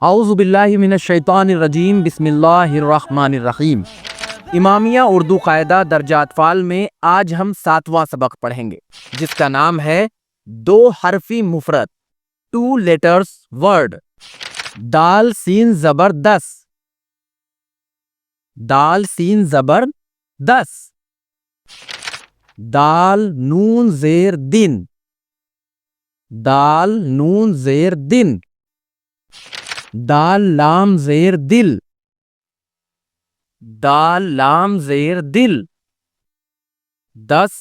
اعوذ باللہ من الشیطان الرجیم، بسم اللہ الرحمن الرحیم۔ امامیہ اردو قاعدہ درجہ اطفال میں آج ہم 7واں سبق پڑھیں گے، جس کا نام ہے دو حرفی مفرد، 2 لیٹرز ورڈ۔ دال سین زبر دس، دال سین زبر دس۔ دال نون زیر دن، دال نون زیر دن۔ دال لام زیر دل، دال لام زیر دل۔ 10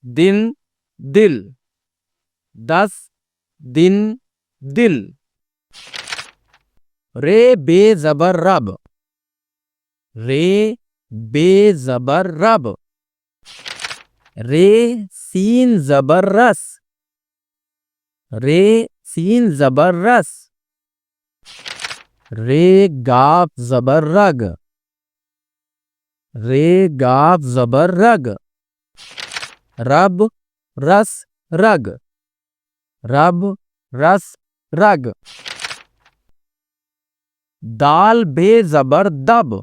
دن دل، 10 دن دل۔ رے بے زبر رب، رے بے زبر رب۔ رے سین زبر رس، رے سین زبر رس۔ رے گاف زبر رگ، رے گاف زبر رگ۔ رب رس رگ، رب رس رگ۔ دال بے زبر دب،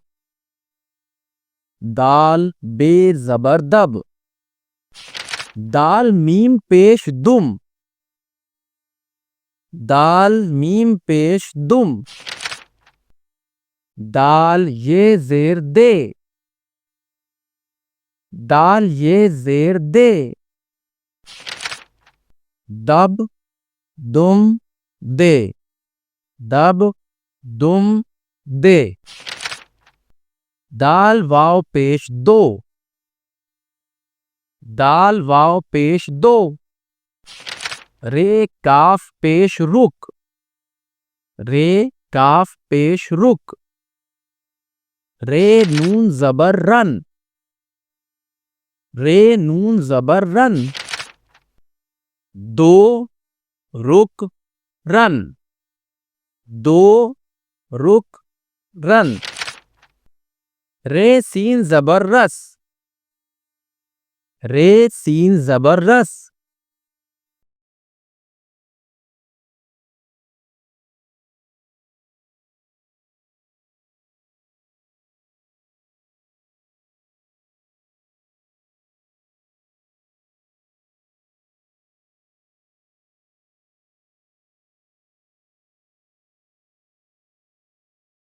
دال بے زبر دب۔ دال میم پیش دم، دال میم پیش دم۔ دال یہ زیر دے، دال یہ زیر دے۔ دب دم دے، دب دم دے۔ دال واو پیش دو، دال واو پیش دو۔ رے کاف پیش رک، رے کاف پیش رک۔ رے نون زبر رن، رے نون زبر رن۔ دو رک رن، دو رک رن۔ رے سین زبر رس، رے سین زبر رس۔